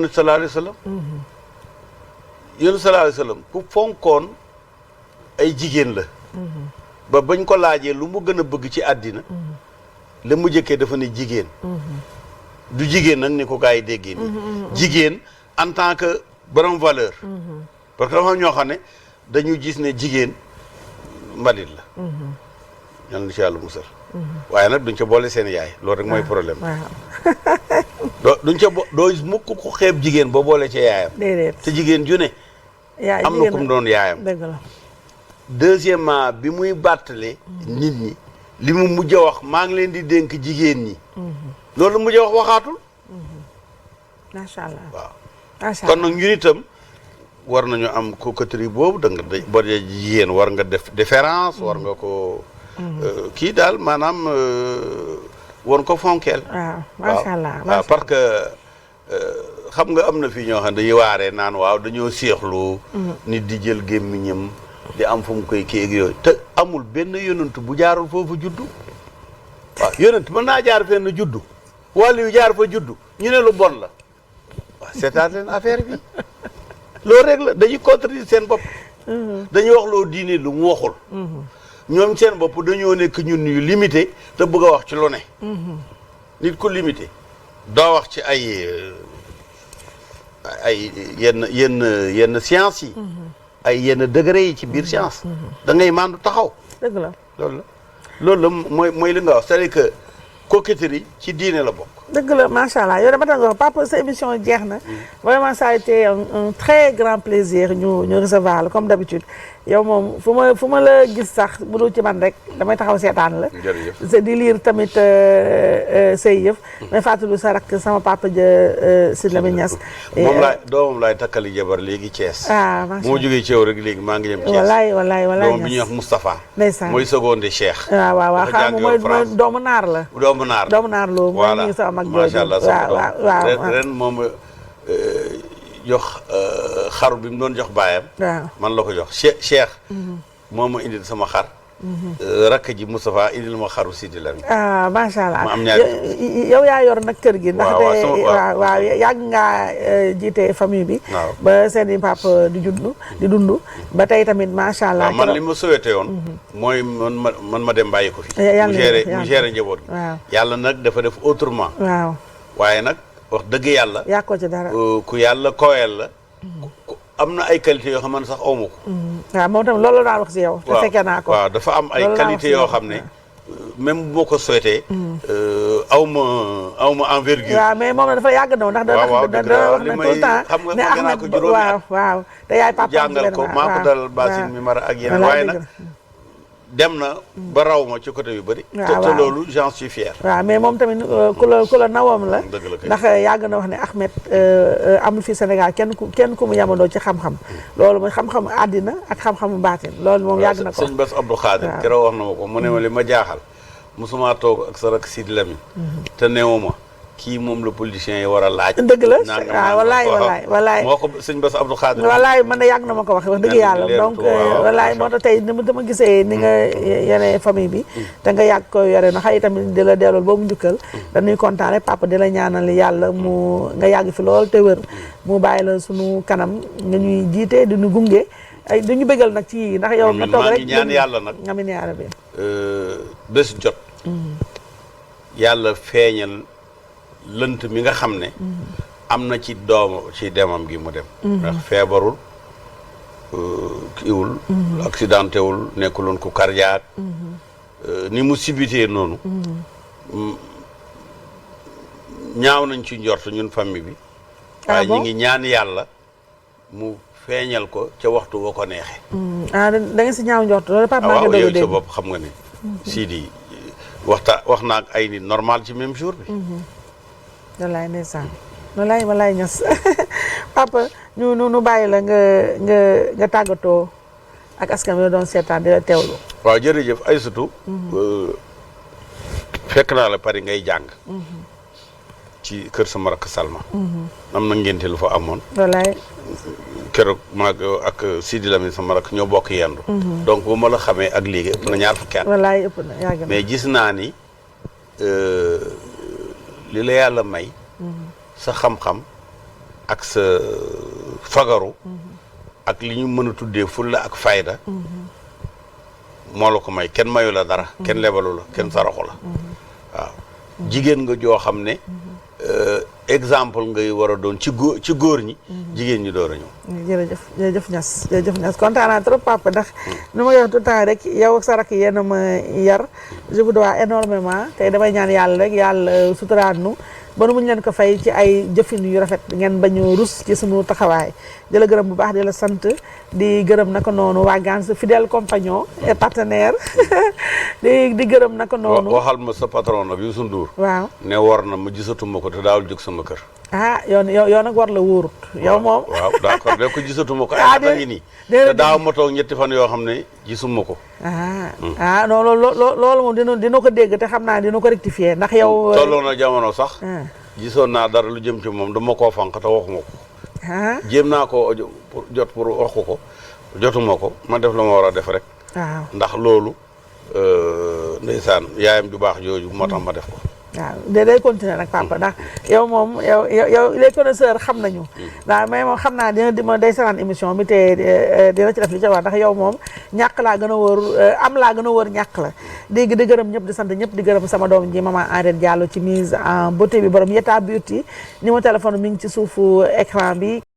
sallallahu alayhi wa sallam yonent sallallahu alayhi wa sallam ku fonkoon ay jigéen la ba bañ ko laajee lu mu gën a bëgg ci àddina la mu jëkkee dafa ne jigéen du jigéen nag ni ko gars yi déggee nii jigéen en tant que borom valeur parce que dafa ñoo xam ne dañu gis ne jigéen mbalit la ñan na ci yàlla musal waaye nag duñ ca boole seen yaay loolu rek mooy problème duñ ca doo mukk ko xeeb jigéen ba boole ca yaayam te jigéen ju ne am na ku mu doon yaayam dëgg la deuxièmement bi muy bàttale nit ñi li mu mujj a wax maa ngi leen di dénk jigéen ñi loolu mujj a wax waxaatul macha allah waaw kon nag ñun itam war nañu am coquetterie boobu da nga boo dee jigéen war nga def différence war nga ko kii daal maanaam war ko fonkeel waaw macha allah waaw parce que xam nga am na fii ñoo xam ne dañuy waaree naan waaw dañoo seexlu nit di jël gémmiñam di am fu mu koy kii ak yooyu te amul benn yonent bu jaarul foofu juddu waaw yonent mën naa jaar fenn juddu wàllu yu jaar fa juddu ñu ne lu bon la waaw seetaan leen affaire bi loolu rek la dañuy contredire seen bopp dañuy wax loo diine lu mu waxul ñoom seen bopp dañoo nekk ñun yu limité te bëgg a wax ci lu ne nit ku limité doo wax ci ay yenn science yi ay yenn degré yi ci biir science da ngay maandu taxaw dëgg la loolu la mooy li nga wax c'est-à-dire que coquetterie ci diine la bokk dëgg la macha allah yow dama tax nga wax papa sa émission jeex na vraiment ça a été un très grand plaisir ñu recevoir la comme d'habitude yow moom fu ma la gis sax bu dul ci man rek damay taxaw seetaan la c'est di lire tamit say yëf mais fàttali sa rak sama papa ja Sidy Lamine Niass doomam laay takkali jabar léegi Thiès macha moo jógee ci yow rek léegi maa ngi jëm Thiès wallaay doom bi ñuy wax Moustapha ndeysaan mooy seconde Cheikh waaw xam nga mooy doomu naar la doomu naar loo mooy ñu sama mag macha allah waaw ren moom jox xaru bi mu doon jox baayam man la ko jox Cheikh moo ma indil sama xar rakk ji Moustapha indil ma xaru Sidy Lamine macha allah ma am ñaari yow yaa yor nag kër gi ndaxte waaw yàgg ngaa jiite famille bi ba seeni papa di dund ba tey tamit macha allah man li ma souhaité woon mooy man ma dem bàyyi ko fi mu géré njaboot gi yàlla nag dafa def autrement waaye nag wax dëgg yàlla yàqoo ci dara ku yàlla koweel la am na ay qualité yoo xam ne sax awma ko waaw moom tamit loolu daan wax si yow te fekkee naa ko waaw dafa am ay qualité yoo xam ne même bu ma ko souhaité aw ma envergure waaw mais moom dafa yàgg na ndax dana wax ne tout le temps xam nga gën naa ko juróomi waaw te yaay papa jàngal ko maa ko dal basin mi mara ak yeneen waaye nag dem na ba raw ma ci côté yu bëri te loolu j'en suis fier waaw mais moom tamit ku la nawam la ndax yàgg na wax ne Ahmed amul fii Sénégal kenn ku mu yamandoo ci xam-xam loolu mooy xam-xam àddina ak xam-xamu baatin loolu moom yàgg na ko sëñ Bass Abdou Khadir keroog wax na ma ko mu ne ma li ma jaaxal mosuma toog ak sa rak Sidy Lamine te neewuma kii moom la politiciens yi war a laaj dëgg la waaw wallaay moo ko sëñ Bass Abdou Khadir wallaay man de yàgg na ma ko wax dëgg yàlla donc wallaay moo tax tey dama gisee ni nga yore famille bi te nga yàgg ko yore na xëy tamit di la dellool boobu njukkal dañuy kontaan rek papa di la ñaanal yàlla nga yàgg fi lool te wër mu bàyyi la sunu kanam nga ñuy jiite di ñu gunge ay du ñu bëggal nag ci ndax yow nga toog rek ñaan yàlla nag amiin yaa rabbi bés jot yàlla feeñal lënt mi nga xam ne am na ci demam gi mu dem ndax feebarul kiiwul accidenté wul nekkuloon ku cardiaque ni mu sibitee noonu ñaaw nañ ci njort ñun famille bi waaye ñu ngi ñaan yàlla mu feeñal ko ca waxtu wa ko neexee da nga si ñaaw njort loolu papa maa ngi yow sa bopp xam nga ne Sidy wax naa ak ay nit normal ci même jour bi wallaay ndeysaan wallaay ñas papa ñu bàyyi la nga tàggatoo ak askan wi doon seetaan di la teewlu waaw jërëjëf Aïssatou fekk naa la Paris ngay jàng ci kër sama rakk Salma am na ngénte lu fa amoon wallaay keroog maag ak Sidy Lamine sama rakk ñoo bokk yendu donc bu ma la xamee ak léegi ëpp na ñaar fukki at wallaay ëpp na yàgg na mais gis naa ni li la yàlla may sa xam-xam ak sa fagaru ak li ñu mën a tuddee fulla ak fayda moo la ko may kenn mayu la dara kenn lebalu la kenn saraxu la waaw jigéen nga joo xam ne exemple ngay war a doon ci góor ñi jigéen ñi door a ñëw jërëjëf Niass kontaan naa trop papa ndax nu ma wax tout le temps rek yow ak sa rakk yéen a ma yar je vous dois énormément tey damay ñaan yàlla rek yàlla suturaan nu ba nu muñ leen ko fay ci ay jëfin yu rafet ngeen bañu rus ci sunu taxawaay di la gërëm bu baax di la sant di gërëm naka noonu waa Gans fidèle compagnon et partenaire di gërëm naka noonu waxal ma sa patron nag Youssou Ndour waaw ne war na ma gisatuma ko te daawul jóg sama kër yow nag war la wóorut yow moom waaw d'accord de ko gisatuma ko ay ata ngi nii te daaw ma toog ñetti fan yoo xam ne gisuma ko non loolu moom dina ko dégg te xam naa dina ko rectifier ndax yow tolloo na jamono sax gisoon naa dara lu jëm ci moom dama koo fànq te waxuma ko jéem naa ko jot pour wax ko jotuma ko ma def la ma war a def rek waaw ndax loolu ndeysaan yaayam ju baax jooju moo tax ma def ko waaw day continuer nag papa ndax yow moom yow les connaisseurs xam nañu ndax mais moom xam naa dina day saraan émission bi te dina ci def li ci wax ndax yow moom ñàkk laa gën a wóor am laa gën a wóor ñàkk la di gërëm ñëpp di sant ñëpp di gërëm sama doom ji maman Henriette Diallo ci mise en beauté bi borom Yeta Beauty numéro téléphone mi ngi ci suufu écran bi